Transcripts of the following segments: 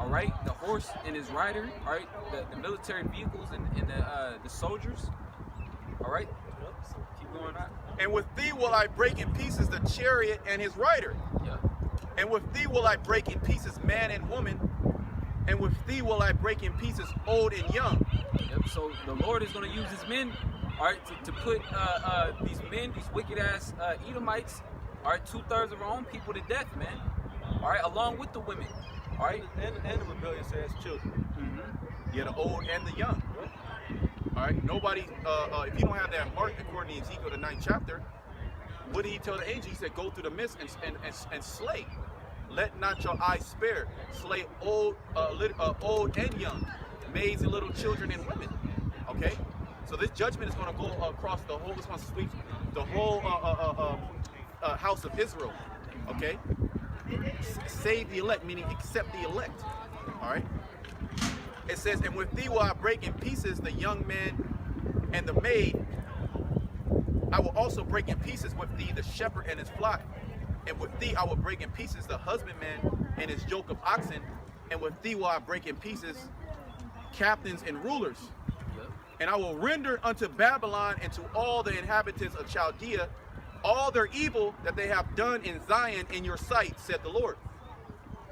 all right, the horse and his rider, all right, the military vehicles and the soldiers, all right. So keep going on. And with thee will I break in pieces the chariot and his rider. Yeah. And with thee will I break in pieces man and woman. And with thee will I break in pieces old and young. Yep. So the Lord is going to use his men, all right, to put these men, these wicked ass Edomites, all right, 2/3 of our own people to death, man. All right, along with the women. All right, and the rebellious as children. Yeah, the old and the young. All right, nobody. If you don't have that mark according to Ezekiel the 9th chapter, what did he tell the angel? He said, "Go through the midst and slay. Let not your eyes spare. Slay old and young, maids and little children and women." Okay, so this judgment is going to go across the whole. It's going to sweep the whole house of Israel. Okay, save the elect, meaning accept the elect. All right. It says, "And with thee will I break in pieces the young man and the maid. I will also break in pieces with thee the shepherd and his flock. And with thee I will break in pieces the husbandman and his yoke of oxen. And with thee will I break in pieces captains and rulers. And I will render unto Babylon and to all the inhabitants of Chaldea all their evil that they have done in Zion in your sight, said the Lord."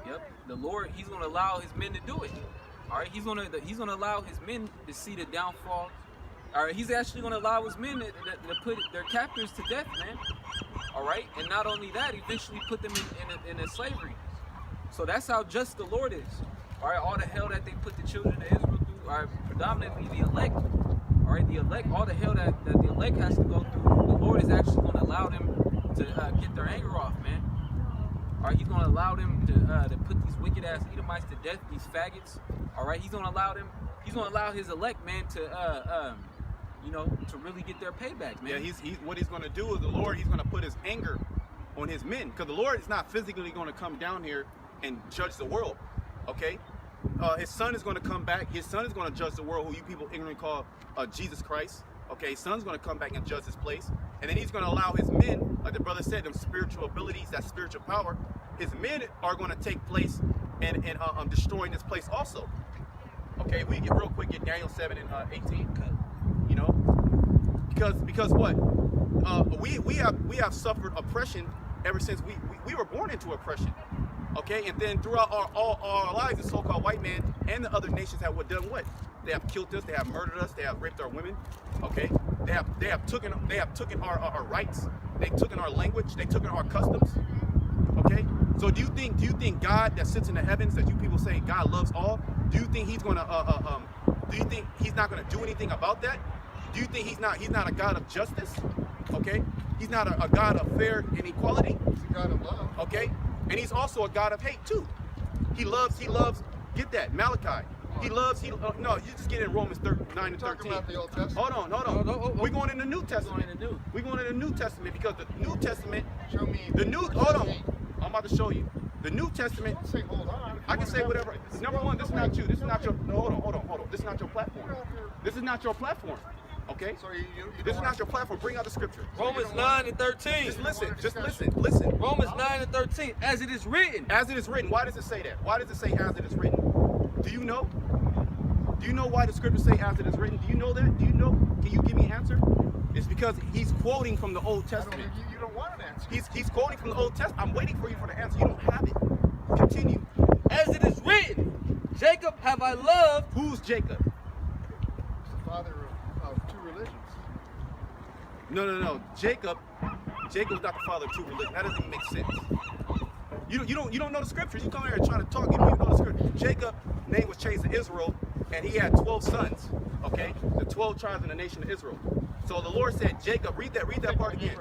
Yep. The Lord, he's going to allow his men to do it. All right, he's gonna allow his men to see the downfall. All right, he's actually gonna allow his men to put their captors to death, man. All right, and not only that, eventually put them in a slavery. So that's how just the Lord is. All right, all the hell that they put the children of Israel through, are predominantly the elect. All right, the elect, all the hell that the elect has to go through, the Lord is actually gonna allow them to get their anger off, man. All right, he's gonna allow them to put these wicked ass Edomites to death, these faggots. All right, he's gonna allow them. He's gonna allow his elect, man, to to really get their payback, man. Yeah, what he's gonna do is the Lord. He's gonna put his anger on his men, because the Lord is not physically gonna come down here and judge the world. Okay, his son is gonna come back. His son is gonna judge the world, who you people ignorantly call Jesus Christ. Okay, his son's gonna come back and judge this place, and then he's gonna allow his men, like the brother said, them spiritual abilities, that spiritual power. His men are gonna take place and destroying this place also. Okay, we get real quick, get Daniel 7 and 18. You know, because what? We have suffered oppression ever since we were born into oppression. Okay, and then throughout all our lives, the so-called white man and the other nations have done what? They have killed us, they have murdered us, they have raped our women. Okay, they have taken our rights, they've taken our language, they've taken our customs. Okay, so do you think God that sits in the heavens, that you people say God loves all, do you think he's gonna do you think he's not gonna do anything about that? Do you think he's not a God of justice? Okay, he's not a God of fair and equality. He's a God of love. Okay, and he's also a God of hate too. He loves. Get that, Malachi. No, you just get in Romans 9 and 13. About the Old Testament. Hold on. We're going in the New Testament. We're going in the New Testament, because the New Testament. Show me. Hold on. I'm about to show you. The New Testament. Don't say hold on. I can say whatever. Number one, this is not you. This is not your. No, hold on. This is not your platform. This is not your platform. Okay? So this is not your platform. Bring out the scripture. Romans 9 and 13. Just listen. Romans 9 and 13. As it is written. As it is written. Why does it say that? Why does it say as it is written? Do you know? Do you know why the scriptures say as it is written? Do you know that? Do you know? Can you give me an answer? It's because he's quoting from the Old Testament. You don't want an answer. He's quoting from the Old Testament. I'm waiting for you for the answer. You don't have it. Continue. As it is written, Jacob have I loved. Who's Jacob? He's the father of two religions. No. Jacob's not the father of two religions. That doesn't even make sense. You don't know the scriptures. You come here trying to talk. You don't even know the scripture. Jacob's name was changed to Israel, and he had 12 sons. Okay, the 12 tribes in the nation of Israel. So the Lord said, Jacob, read that part again.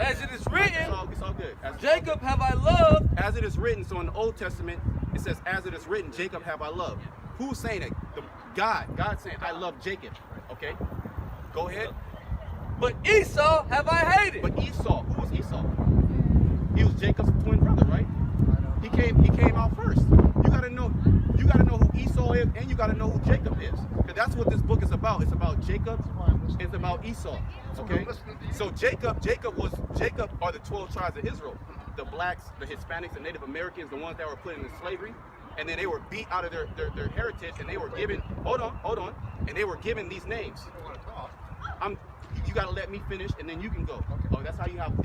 As it is written, it's all good. Jacob have I loved. As it is written. So in the Old Testament, it says, as it is written, Jacob have I loved. Who's saying it? God's saying, I love Jacob. Okay, go ahead. But Esau have I hated. But Esau, who was Esau? He was Jacob's twin brother, right? He came out first. You gotta know who Esau is, and you gotta know who Jacob is. Because that's what this book is about. It's about Jacob. It's about Esau. Okay? So Jacob are the 12 tribes of Israel. The blacks, the Hispanics, the Native Americans, the ones that were put into slavery. and then they were beat out of their heritage, and they were given, hold on, and they were given these names. You don't want to talk. You gotta let me finish, and then you can go. Okay. Oh, that's how you have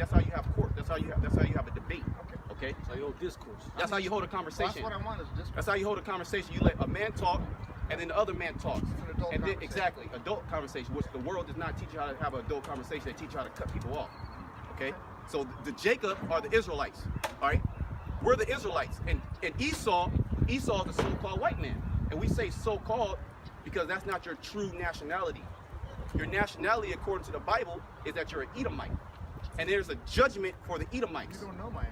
court. That's how you have a debate. Okay. So your discourse. That's how you hold a Well, conversation. that's what I want is discourse. That's how you hold a conversation. You let a man talk, and then the other man talks. It's an adult And then, conversation. exactly, adult conversation, which the world does not teach you how to have an adult conversation. They teach you how to cut people off. Okay? So the Jacob are the Israelites. All right? We're the Israelites. And Esau is the so-called white man. And we say so-called because that's not your true nationality. Your nationality, according to the Bible, is that you're an Edomite. And there's a judgment for the Edomites. You don't know my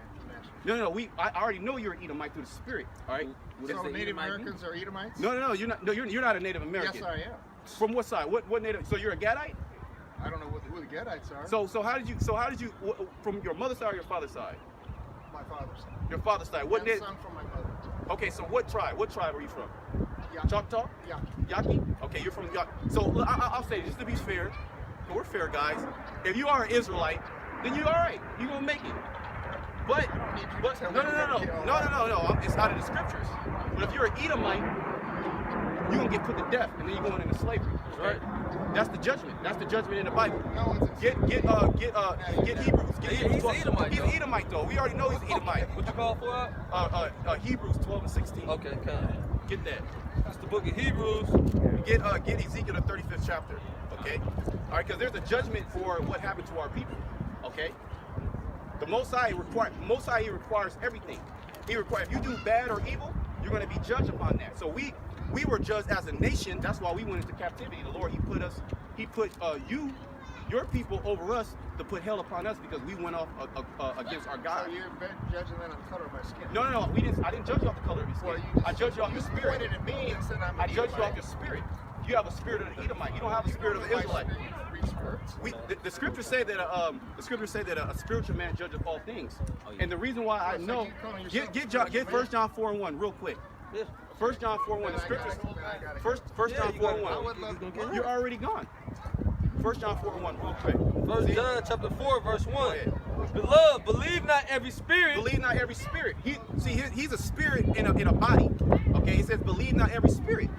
national. No, I already know you're an Edomite through the spirit. All right? What does So the Native Edomite mean? Americans are Edomites? No, you're not. No, you're not a Native American. Yes, I am. From what side? What Native? So you're a Gadite? I don't know who the Gadites are. So how did you? From your mother's side or your father's side? My father's side. Your father's side. What And Native? son from my mother. Okay, so what tribe? What tribe are you from? Yaqui. Choctaw? Yaqui. Yaqui? Okay, you're from Yaqui. So I'll say, just to be fair, 'cause we're fair guys. If you are an Israelite, then you're all right. You're gonna make it. But no. It's out of the scriptures. But if you're an Edomite, you're gonna get put to death, and then you're going into slavery. Right? That's the judgment. That's the judgment in the Bible. No one's Get Hebrews. Get He's Hebrews 12. Edomite, He's though. Edomite though. We already know he's Edomite. What you call for? Hebrews 12 and 16. Okay, okay. Get that. That's the book of Hebrews. Get Ezekiel the 35th chapter. Okay. All right, because there's a judgment for what happened to our people. Okay. The Most High he requires everything. He requires, if you do bad or evil, you're going to be judged upon that. So we were judged as a nation. That's why we went into captivity. The Lord, he put your people over us to put hell upon us because we went off against our God. So you're judging that on the color of my skin. No. I didn't judge you off the color of your skin. Well, you just- I judged you off your you spirit. pointed at me and said I'm I an judged you off Edomite. your spirit. You have a spirit of the Edomite. You don't have a spirit of the Israelite. The scriptures say that a spiritual man judges all things. Oh, yeah. And the reason why I So know, you calling yourself a get spiritual 1 John 4:1 real quick. Yeah. 1 John 4:1. The scriptures. First John you got it. 4:1. You're already gone. 1 John 4:1 real quick. First See? John chapter 4, verse 1. ahead. Beloved, believe not every spirit. Believe not every spirit. He's a spirit in a body. Okay, he says believe not every spirit.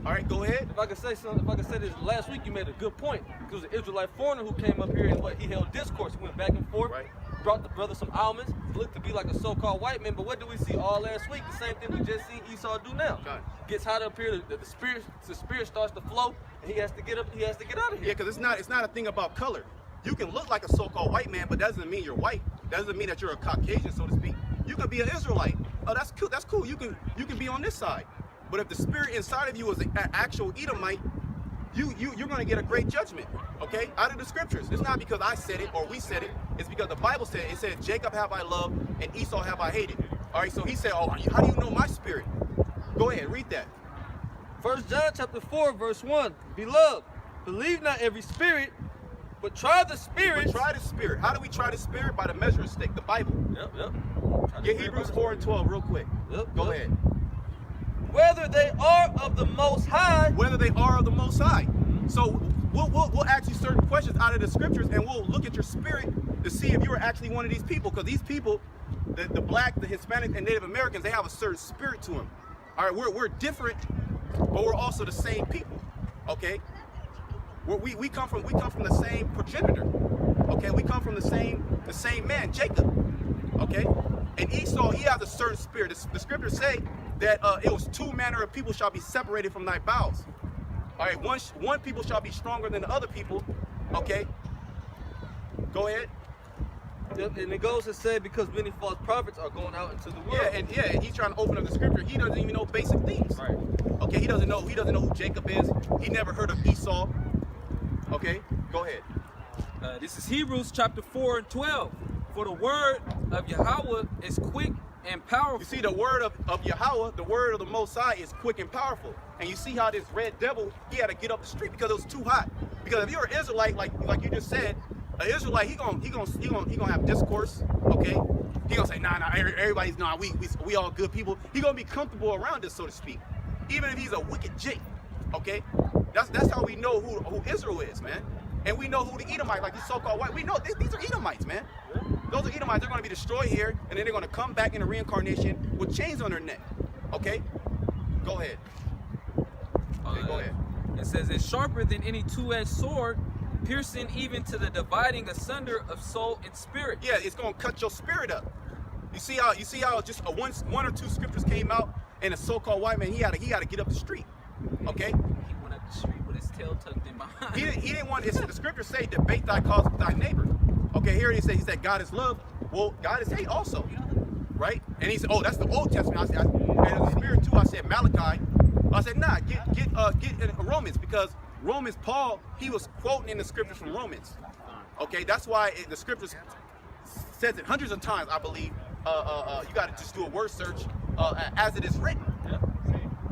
All right, go ahead. If I could say something, if I could say this, last week you made a good point. Because the Israelite foreigner who came up here and he held discourse, he went back and forth, Right. brought the brother some almonds, looked to be like a so-called white man. But what do we see all last week? The same thing we just seen Esau do now. Okay. Gets hot up here, the spirit starts to flow, and he has to get up, he has to get out of here. Yeah, because it's not a thing about color. You can look like a so-called white man, but that doesn't mean you're white. That doesn't mean that you're a Caucasian, so to speak. You can be an Israelite. Oh, that's cool. That's cool. You can be on this side. But if the spirit inside of you is an actual Edomite, you're going to get a great judgment. Okay, out of the scriptures. It's not because I said it or we said it. It's because the Bible said it. It said, "Jacob have I loved, and Esau have I hated." All right. So he said, "Oh, how do you know my spirit?" Go ahead, read that. 1 John chapter 4, verse 1. Beloved, believe not every spirit, but try the spirits. But try the spirit. How do we try the spirit? By the measuring stick, the Bible. Yep. Get Hebrews 4 and 12 real quick. Yep, Go yep. ahead. Whether they are of the Most High. Whether they are of the Most High. So we'll ask you certain questions out of the scriptures, and we'll look at your spirit to see if you're actually one of these people. Because these people, the black, the Hispanic, and Native Americans, they have a certain spirit to them. All right, we're different, but we're also the same people. Okay, we come from the same progenitor. Okay, we come from the same man, Jacob. Okay, and Esau, he has a certain spirit. The scriptures say that it was two manner of people shall be separated from thy bowels. All right, one people shall be stronger than the other people. Okay, go ahead. Yep, and it goes to say because many false prophets are going out into the world. Yeah, and he's trying to open up the scripture. He doesn't even know basic things. Right. Okay, he doesn't know who Jacob is. He never heard of Esau. Okay, go ahead. This is Hebrews chapter 4 and 12. For the word of Yahweh is quick and powerful. You see, the word of Yahweh, the word of the Most High, is quick and powerful. And you see how this red devil, he had to get up the street because it was too hot. Because if you're an Israelite, like you just said, an Israelite, he gonna have discourse. Okay, he gonna say, nah, everybody's we all good people. He gonna be comfortable around us, so to speak, even if he's a wicked Jake. Okay, that's how we know who Israel is, man. And we know who the Edomites, like these so-called white, we know these are Edomites, man. Those are Edomites. They're going to be destroyed here, and then they're going to come back in a reincarnation with chains on their neck. Okay, go ahead. Okay, go ahead. It says it's sharper than any two-edged sword, piercing even to the dividing asunder of soul and spirit. Yeah, it's gonna cut your spirit up. You see how just one or two scriptures came out, and a so-called white man he had to get up the street. Okay. He went up the street with his tail tucked in behind. He didn't want. The scriptures say, "Debate thy cause with thy neighbor." Okay, here he said, "God is love." Well, God is hate also, right? And he said, "Oh, that's the Old Testament." I said, and the Spirit too. I said Malachi. I said, "Nah, get in Romans, because Romans, Paul, he was quoting in the scriptures from Romans." Okay, that's why the scriptures says it hundreds of times. I believe you got to just do a word search as it is written.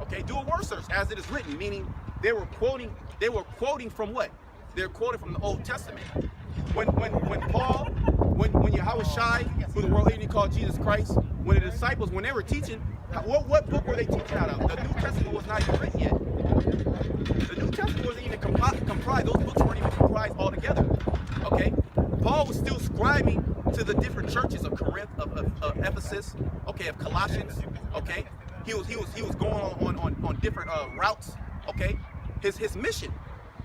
Okay, do a word search as it is written, meaning they were quoting from what? They're quoting from the Old Testament. When Paul, when Yahweh Shai, who the world hated called Jesus Christ, when the disciples, when they were teaching, what book were they teaching out of? The New Testament was not even written yet. The New Testament wasn't even comprised. Those books weren't even comprised altogether. Okay, Paul was still scribing to the different churches of Corinth, of Ephesus, okay, of Colossians. Okay, he was going on different routes. Okay, his mission.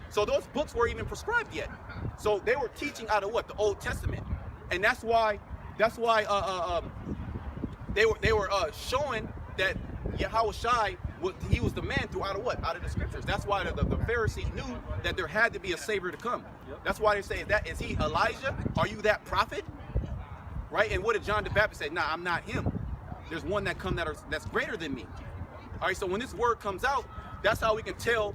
So those books weren't even prescribed yet. So they were teaching out of what? The Old Testament, and that's why they were showing that Yahweh Shai, he was the man through out of what? Out of the scriptures. That's why the Pharisees knew that there had to be a savior to come. That's why they say, is he Elijah? Are you that prophet? Right? And what did John the Baptist say? Nah, I'm not him. There's one that come that's greater than me. All right. So when this word comes out, that's how we can tell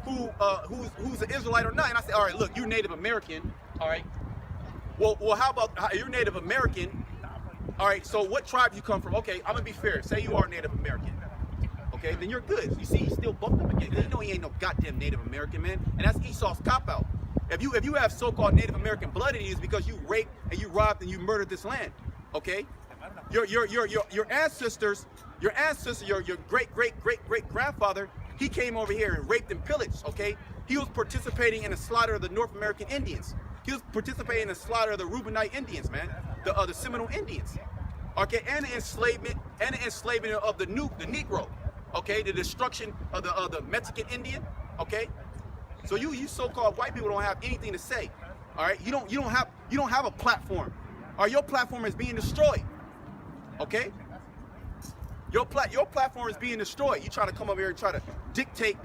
who's an Israelite or not. And I say, all right, look, you're Native American. All right. Well, how about you're Native American? All right. So what tribe you come from? Okay, I'm gonna be fair. Say you are Native American. Okay, then you're good. You see, he's still bumped up again. You know he ain't no goddamn Native American, man. And that's Esau's cop out. If you have so-called Native American blood in you, it's because you raped and you robbed and you murdered this land. Okay, your ancestors, your great grandfather, he came over here and raped and pillaged. Okay, he was participating in the slaughter of the North American Indians. He was participating in the slaughter of the Reubenite Indians, man, the Seminole Indians. Okay, and the enslavement of the Negro. Okay, the destruction of the Mexican Indian. Okay, so you so-called white people don't have anything to say. All right, you don't have a platform. Or your platform is being destroyed. Okay, your platform is being destroyed. You try to come over here and try to dictate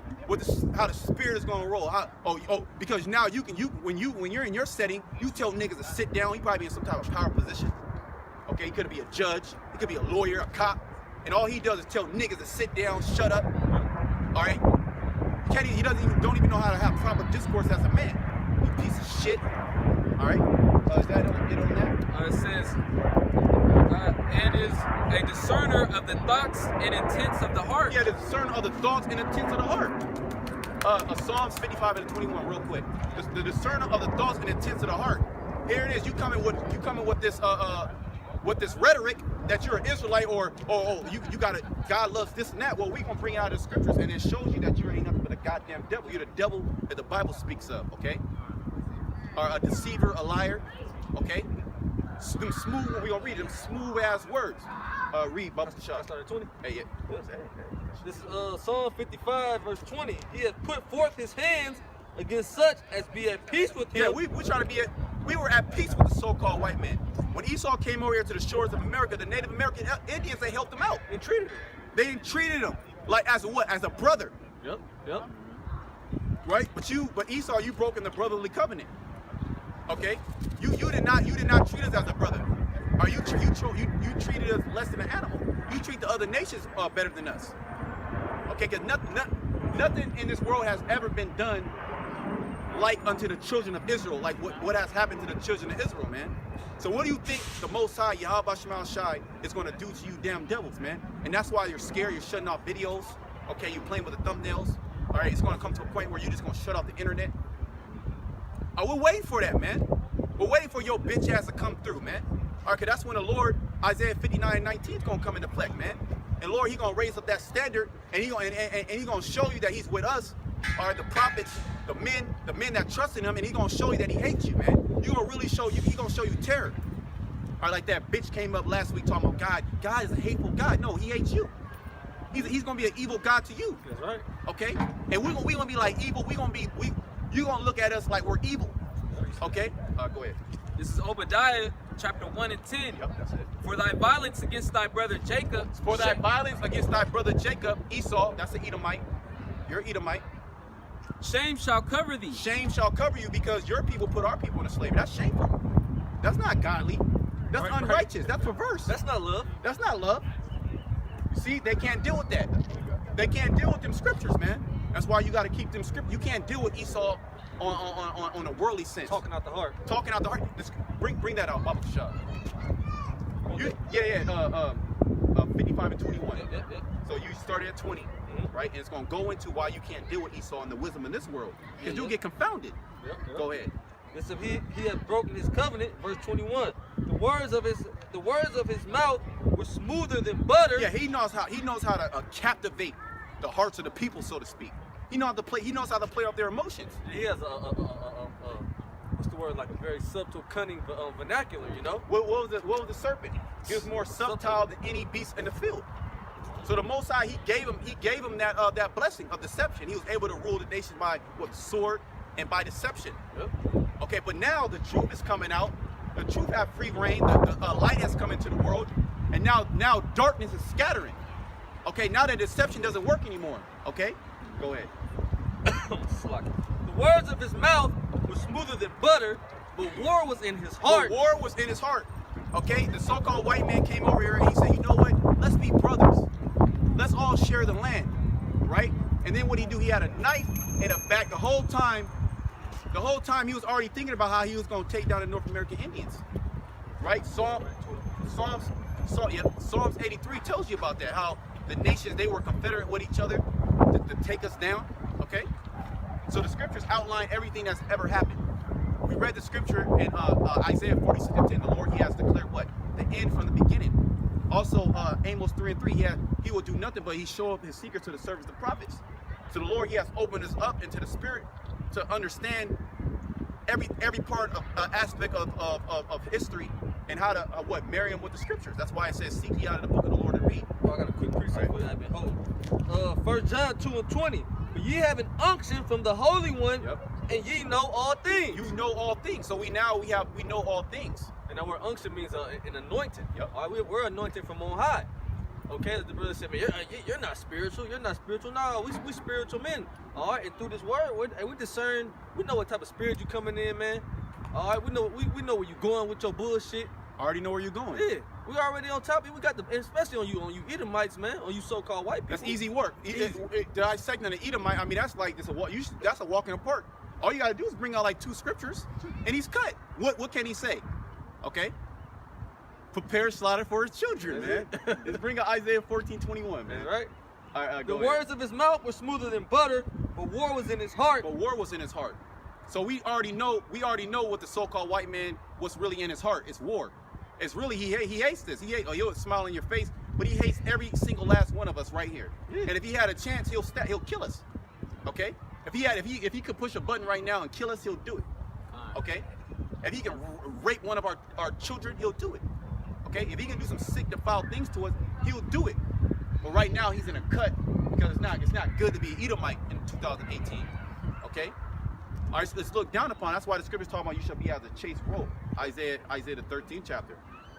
how the spirit is gonna roll. Because now when you're in your setting, you tell niggas to sit down. You probably be in some type of power position. Okay, he could be a judge, he could be a lawyer, a cop, and all he does is tell niggas to sit down, shut up. All right, he don't even know how to have proper discourse as a man. You piece of shit. All right, is that it on that? It says, and is a discerner of the thoughts and intents of the heart. Yeah, the discerner of the thoughts and intents of the heart. Psalms 55 and 21, real quick. The discerner of the thoughts and intents of the heart. Here it is. You coming with this rhetoric that you're an Israelite or you got a God loves this and that. Well, we gonna bring out the scriptures and it shows you that you ain't nothing but a goddamn devil. You're the devil that the Bible speaks of. Okay, or a deceiver, a liar. Okay. Them smooth, we gonna read them smooth ass words. Read, Bubbles the shot. Started 20. Hey, yeah. This is Psalm 55, verse 20. He has put forth his hands against such as be at peace with him. Yeah, we trying to we were at peace with the so-called white man. When Esau came over here to the shores of America, the Native American Indians, they helped him out and treated him. They treated him like as a what? As a brother. Yep. Right? But Esau, you broken the brotherly covenant. Okay, you did not treat us as a brother. Or you treated us less than an animal. You treat the other nations better than us. Okay, because nothing in this world has ever been done like unto the children of Israel, like what has happened to the children of Israel, man. So what do you think the Most High, Yahweh Shema Shai, is going to do to you damn devils, man? And that's why you're scared, you're shutting off videos. Okay, you're playing with the thumbnails. All right, it's going to come to a point where you're just going to shut off the internet. We're waiting for that, man. We're waiting for your bitch ass to come through, man. All right, cause that's when the Lord, Isaiah 59:19 is gonna come into play, man. And Lord, He gonna raise up that standard, and He gonna show you that He's with us. All right, the prophets, the men that trust in Him, and He gonna show you that He hates you, man. You gonna really show you. He gonna show you terror. All right, like that bitch came up last week talking about God. God is a hateful God. No, He hates you. He's gonna be an evil God to you. That's right. Okay? And we gonna be like evil. You gonna look at us like we're evil. Okay? Go ahead. This is Obadiah chapter 1 and 10. Yep, that's it. For thy violence against thy brother Jacob, For thy violence against thy brother Jacob, Esau, that's an Edomite. You're an Edomite. shame shall cover thee. Shame shall cover you because your people put our people into slavery. That's shameful. That's not godly. That's Right, unrighteous. That's perverse. That's not love. That's not love. You see, they can't deal with that. They can't deal with them scriptures, man. That's why you got to keep them scriptures. You can't deal with Esau on a worldly sense. Talking out the heart. Talking out the heart. Bring that out, Baba Shah. Yeah. 55 and 21. Yeah. So you started at 20, right? And it's going to go into why you can't deal with Esau and the wisdom in this world. Because you'll get confounded. Yep. Go ahead. Listen, he has broken his covenant, verse 21. The words of his mouth were smoother than butter. Yeah, he knows how to captivate the hearts of the people, so to speak. He knows how to play off their emotions. He has what's the word? Like a very subtle, cunning vernacular, you know? What was the serpent? He was more subtle than any beast in the field. So the Most High, he gave him that blessing of deception. He was able to rule the nation by the sword and by deception. Yep. Okay, but now the truth is coming out. The truth have free reign. The light has come into the world, and now darkness is scattering. Okay, now that deception doesn't work anymore. Okay, go ahead. The words of his mouth were smoother than butter, but war was in his heart. But war was in his heart. Okay, the so-called white man came over here and he said, you know what? Let's be brothers. Let's all share the land, right? And then what he do? He had a knife in the back the whole time. The whole time he was already thinking about how he was going to take down the North American Indians, right? Psalms 83 tells you about that, how the nations, they were confederate with each other to take us down, okay? So the scriptures outline everything that's ever happened. We read the scripture in Isaiah 46 and 10, the Lord, he has declared what? The end from the beginning. Also, Amos 3 and 3, he will do nothing but he show up his secrets to the servants, the prophets. So the Lord, he has opened us up into the spirit to understand every part of aspect of history and how to marry them with the scriptures. That's why it says, seek ye out of the book of the Lord and read. Oh, I got a quick precept for you. I've been holding. 1 John 2 and 20. But ye have an unction from the Holy One, and ye know all things. You know all things. So we know all things. And that word unction means an anointing. Yep. All right, we're anointed from on high. Okay, the brother said, man, you're not spiritual. You're not spiritual. No, we spiritual men. All right, and through this word, we discern. We know what type of spirit you coming in, man. All right, we know where you going with your bullshit. I already know where you're going. Yeah, we already on top of it. We got especially on you Edomites, man, on you so-called white people. That's easy work. Dissecting an Edomite, I mean, that's like that's a walk in the park. All you gotta do is bring out like 2 scriptures, and he's cut. What can he say? Okay. Prepare slaughter for his children, man. Let's bring out Isaiah 14:21, man. Right. All right, the words of his mouth were smoother than butter, but war was in his heart. But war was in his heart. So we already know what the so-called white man, what's really in his heart. It's war. It's really he hates this. He'll smile in your face, but he hates every single last one of us right here. Yeah. And if he had a chance, he'll kill us. Okay? If he could push a button right now and kill us, he'll do it. Okay? If he can rape one of our children, he'll do it. Okay? If he can do some sick, defiled things to us, he'll do it. But right now he's in a cut because it's not good to be an Edomite in 2018. Okay? All right, so let's look down upon. That's why the scripture's talking about you shall be as a chaste robe. Isaiah the 13th chapter.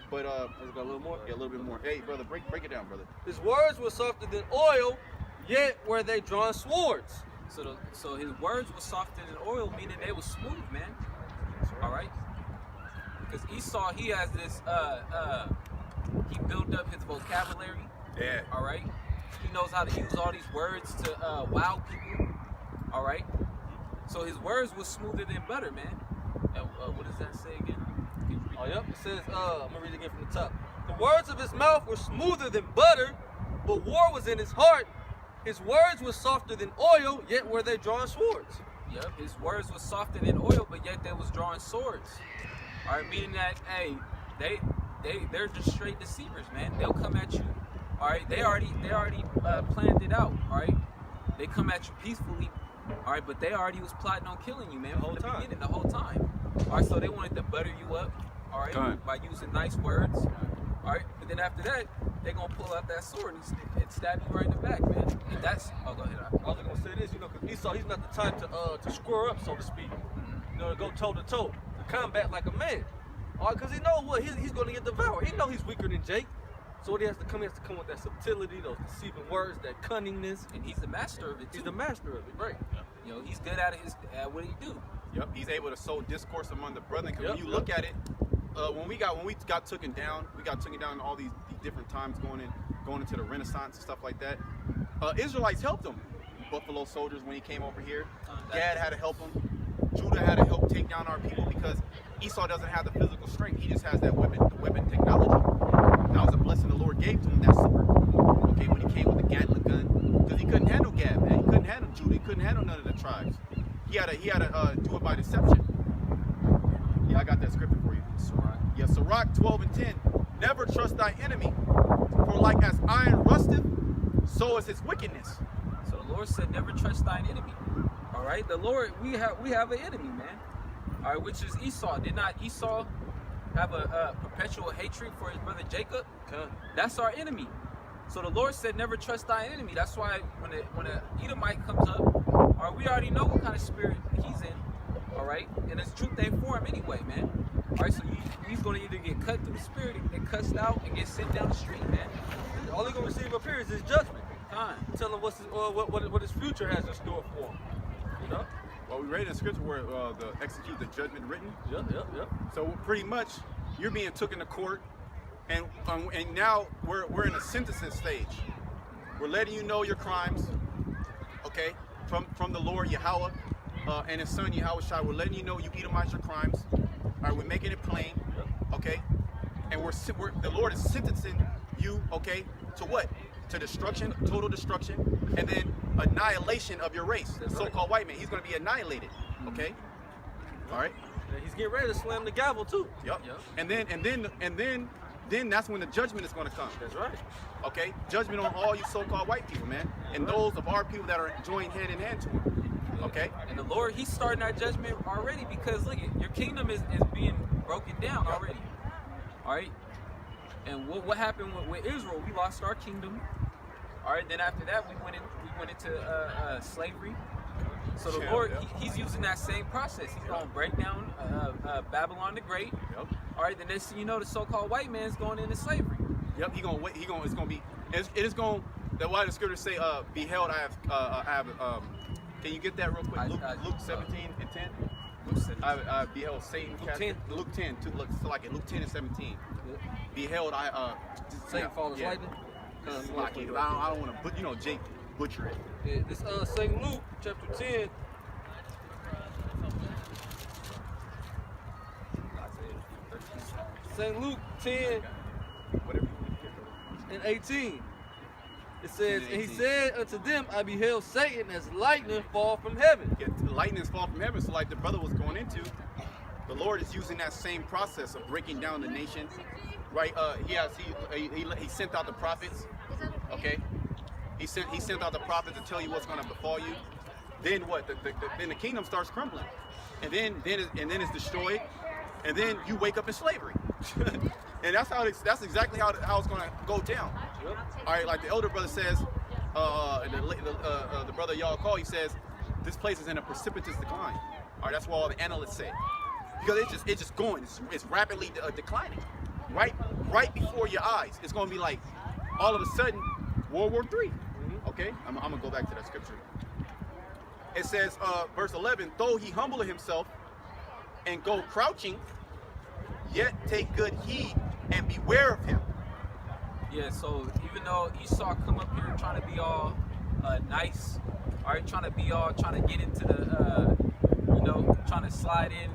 But let's go a little more. Yeah, a little bit more. Hey, brother, break it down, brother. His words were softer than oil, yet were they drawn swords. So his words were softer than oil, meaning they were smooth, man. All right. Because Esau, he has this. He built up his vocabulary. Yeah. All right. He knows how to use all these words to wow people. All right. So his words were smoother than butter, man. And, what does that say again? Oh, yep. It says, I'm going to read it again from the top. The words of his mouth were smoother than butter, but war was in his heart. His words were softer than oil, yet were they drawing swords. Yep. His words were softer than oil, but yet they was drawing swords. All right. Meaning that, hey, they're just straight deceivers, man. They'll come at you. All right. They already planned it out. All right. They come at you peacefully. All right, but they already was plotting on killing you, man, from the beginning, the whole time. All right, so they wanted to butter you up, all right, by using nice words. All right, but then after that, they're going to pull out that sword and stab you right in the back. Esau, he's not the type to square up, so to speak. You know, to go toe to toe, to combat like a man. All right, because he knows what he's going to get devoured. He knows he's weaker than Jake. So what he has to come with that subtlety, those deceiving words, that cunningness. And he's the master of it too. He's the master of it, right? You know, he's good at what he do. Yep, he's able to sow discourse among the brethren. Because when you look at it, when we got taken down, all these different times going into the Renaissance and stuff like that. Israelites helped them. Buffalo soldiers when he came over here. Gad had to help him. Judah had to help take down our people because Esau doesn't have the physical strength. He just has that weapon technology. That was a blessing the Lord gave to him, that sword. Okay, when he came with the Gatling gun, because he couldn't handle Gad, man. He couldn't handle Judah. He couldn't handle none of the tribes. He had to do it by deception. Yeah, I got that scripture for you. Sirach. Yeah, Sirach 12 and 10. Never trust thy enemy, for like as iron rusteth, so is his wickedness. So the Lord said, never trust thine enemy. All right, the Lord, we have an enemy, man. All right, which is Esau. Did not Esau have a perpetual hatred for his brother Jacob? Okay. That's our enemy. So the Lord said, never trust thine enemy. That's why when an Edomite comes up, all right, we already know what kind of spirit he's in. All right, and his truth ain't for him anyway, man. All right, so he's going to either get cut through the spirit and cussed out and get sent down the street, man. All he's going to receive up here is his judgment. Time. Tell him what his future has in store for him. You know? Well, we read in the scripture where the execute the judgment written. Yep. So pretty much, you're being taken to court, and now we're in a sentencing stage. We're letting you know your crimes, okay, from the Lord Yahweh and His Son Yahweh Shai. We're letting you know you Edomites your crimes. All right, we're making it plain, okay, and the Lord is sentencing you, okay, to what? To destruction, total destruction, and then annihilation of your race, the so-called white man. He's going to be annihilated, okay? All right. And he's getting ready to slam the gavel too. Yep. And then that's when the judgment is going to come. That's right. Okay. Judgment on all you so-called white people, man, and those of our people that are joined hand in hand to him. Okay. And the Lord, He's starting our judgment already because look, your kingdom is being broken down already. All right. And what happened with Israel? We lost our kingdom. All right. Then after that, we went into slavery. So the Lord, He's using that same process. He's going to break down Babylon the Great. Yep. All right. The next thing you know, the so-called white man's going into slavery. Yep. It's going to be. It is going. That's why the scriptures say, "Beheld, I have." Can you get that real quick? Luke 17 and 10. Luke 17. I beheld Satan. Luke 10. Luke 10. Luke 10 and 17. Beheld, Satan fall as lightning. I don't want to, Jake butcher it. Yeah, this St. Luke chapter 10. St. Luke 10 Whatever. and 18. It says, and he said unto them, I beheld Satan as lightning fall from heaven. Yeah, the lightnings fall from heaven. So like the brother was going into, the Lord is using that same process of breaking down the nation. Right? He sent out the prophets. Okay? He sent out the prophets to tell you what's going to befall you. Then what? Then the kingdom starts crumbling, and then it's destroyed, and then you wake up in slavery. And that's exactly how it's going to go down. Yep. All right, like the elder brother says, the brother y'all call, he says, this place is in a precipitous decline. All right, that's what all the analysts say, because it's just going, it's rapidly declining, right before your eyes. It's going to be like all of a sudden World War III. Okay, I'm gonna go back to that scripture. It says, verse 11, though he humble himself and go crouching, yet take good heed and beware of him. Yeah, so even though Esau come up here trying to be all nice, all right, trying to get into the, trying to slide in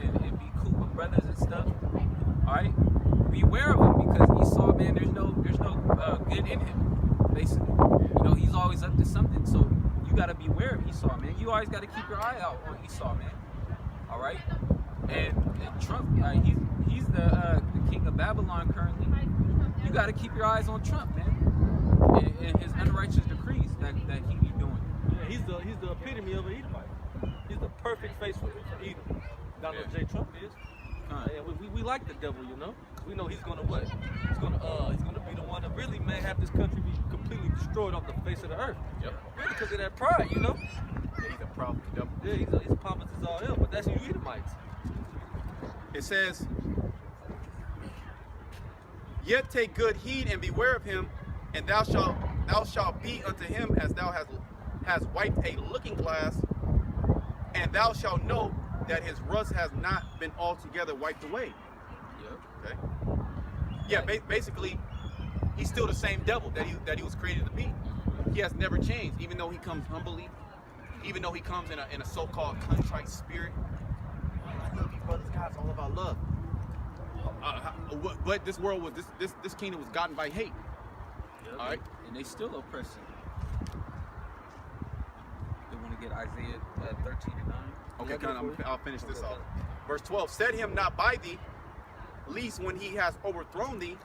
and be cool with brothers and stuff, all right, beware of him because Esau, man, there's no good in him, basically. He's always up to something, so you got to beware of Esau, man. You always got to keep your eye out on Esau, man, all right? And Trump, he's the king of Babylon currently. You got to keep your eyes on Trump, man, and his unrighteous decrees that he be doing. Yeah, he's the epitome of an Edomite. He's the perfect face for Edom. Donald J. Trump is. We like the devil, We know he's gonna what? He's gonna be the one to really, man, have this country be completely destroyed off the face of the earth. Yep. Really, because of that pride, Yeah, he's a prophet. Devil. Yeah, he's pompous as all hell, but that's you Edomites. It says, "Yet take good heed and beware of him, and thou shalt be unto him as thou hast wiped a looking glass, and thou shalt know that his rust has not been altogether wiped away." Yep. Okay. Yeah, basically, he's still the same devil that he was created to be. He has never changed, even though he comes humbly, even though he comes in a so-called contrite spirit. I love you, brothers. God's all about love. But this world was this kingdom was gotten by hate. Yep. All right. And they still oppressing. They want to get Isaiah 13 and 9. Okay, I'll finish this off. Verse 12, "Set him not by thee, lest when he has overthrown thee,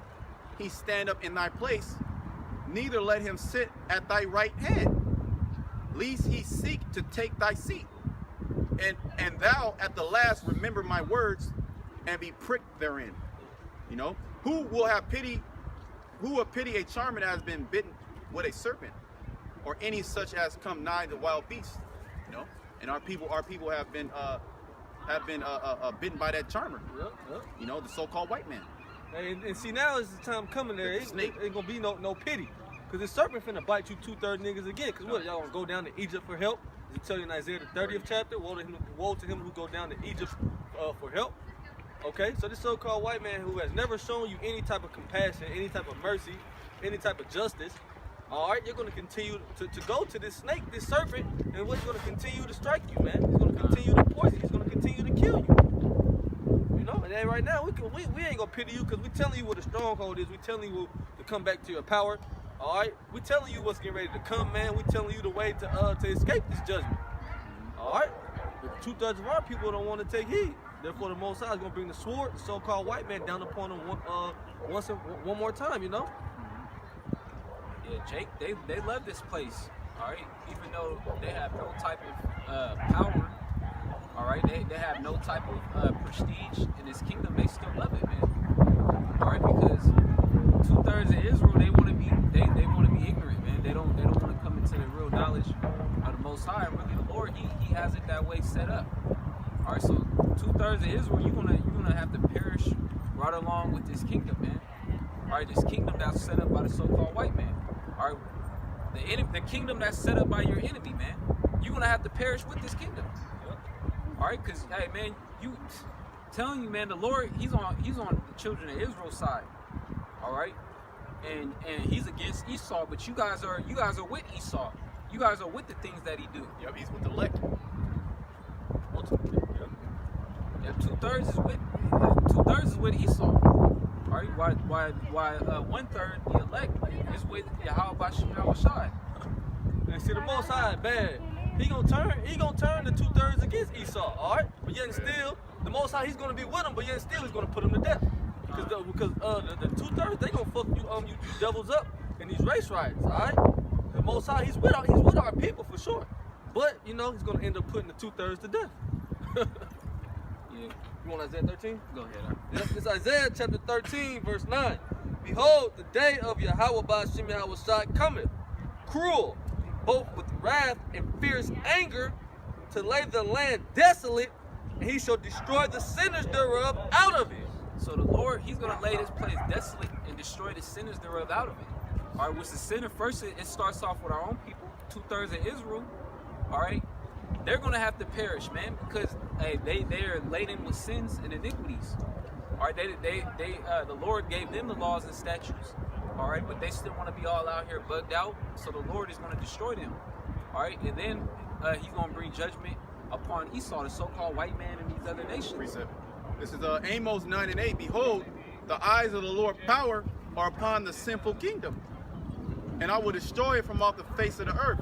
he stand up in thy place, neither let him sit at thy right hand, lest he seek to take thy seat. And thou at the last remember my words, and be pricked therein." You know, who will pity a charmer that has been bitten with a serpent, or any such as come nigh the wild beast? You know, and our people have been bitten by that charmer. Yep. You know, the so-called white man. And see, now is the time coming there. Ain't gonna be no pity. Because the serpent finna bite you 2/3 niggas again. Because what, y'all gonna go down to Egypt for help? Does it tell you in Isaiah the 30th chapter? Woe to him who go down to Egypt for help. Okay, so this so-called white man who has never shown you any type of compassion, any type of mercy, any type of justice, all right, you're gonna continue to go to this snake, this serpent, and what's gonna continue to strike you, man? He's gonna continue to poison. He's gonna continue to kill you. You know, and then right now we ain't gonna pity you because we telling you what a stronghold is. We telling you to come back to your power. All right, we telling you what's getting ready to come, man. We telling you the way to escape this judgment. All right, but 2/3 of our people don't want to take heed. Therefore, the Most High is gonna bring the sword, the so-called white man, down upon them one more time. You know. Yeah, Jake, they love this place. All right, even though they have no type of power. All right, they have no type of prestige in this kingdom. They still love it, man. All right, because 2/3 of Israel, they want to be ignorant, man. They don't want to come into the real knowledge of the Most High. And really, the Lord, He has it that way set up. All right, so 2/3 of Israel, you're gonna have to perish right along with this kingdom, man. All right, this kingdom that's set up by the so-called white man. All right, the kingdom that's set up by your enemy, man. You're gonna have to perish with this kingdom. All right, cause hey, man, telling you, man, the Lord, He's on the children of Israel's side. All right, and He's against Esau, but you guys are with Esau. You guys are with the things that he do. Yep, he's with the elect. Ultimately, yep. 2/3 is with Esau. All right, why 1/3 the elect is with Yahweh Shai. And see, the Most High is bad. He gonna turn the 2/3 against Esau, all right? But yet and still, the Most High, He's gonna be with him, but yet and still He's gonna put him to death. Because the 2/3, they gonna fuck you devils up in these race riots, all right? The Most High, He's with our people for sure. But you know, He's gonna end up putting the 2/3 to death. Yeah, You want Isaiah 13? go ahead. Yes, it's Isaiah chapter 13, verse 9. Behold, the day of Yahweh Ba'ashem Yahweh Shai cometh, cruel, both with wrath and fierce anger, to lay the land desolate, and He shall destroy the sinners thereof out of it. So the Lord, He's gonna lay this place desolate and destroy the sinners thereof out of it. All right, which the sinner first, it starts off with our own people, 2/3 of Israel. All right, they're gonna have to perish, man, because hey, they are laden with sins and iniquities. All right, the Lord gave them the laws and statutes. All right, but they still want to be all out here bugged out. So the Lord is going to destroy them. All right, and then He's going to bring judgment upon Esau, the so-called white man, and these other nations. Precept. This is Amos 9:8. Behold, the eyes of the Lord power are upon the sinful kingdom, and I will destroy it from off the face of the earth.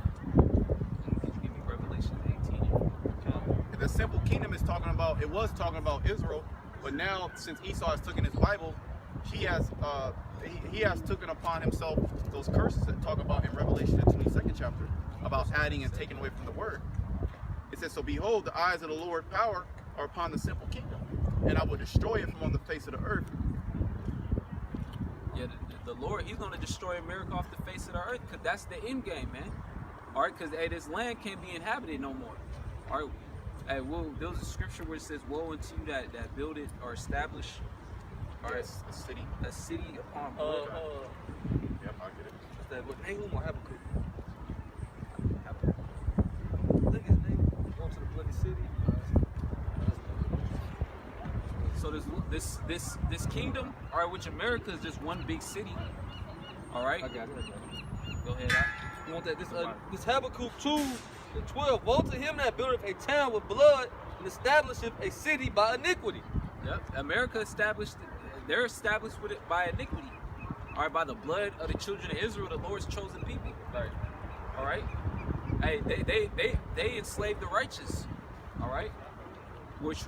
Give me Revelation 18. The simple kingdom was talking about Israel, but now since Esau has taken his Bible, he has taken upon himself those curses that talk about in Revelation the 22nd chapter about adding and taking away from the word. It says, so behold, the eyes of the Lord power are upon the simple kingdom, and I will destroy it from on the face of the earth. Yeah, the Lord, He's going to destroy America off the face of the earth, because that's the end game, man. All right, because hey, this land can't be inhabited no more. All right, hey, well, there's a scripture where it says, "Woe unto you that build it or establish." All right, Yes, a city. a city upon blood. Yep, I get it. What's that? What Nahum or Habakkuk? I think his name. Going to the bloody city. So this kingdom, all right, which America is just one big city. All right, I got it. go ahead. Al. You want that? This Habakkuk 2:12. Woe to him that buildeth a town with blood and establisheth a city by iniquity. Yep, America established. They're established with it by iniquity. All right, by the blood of the children of Israel, the Lord's chosen people. Right. All right. Hey, they enslaved the righteous. All right, which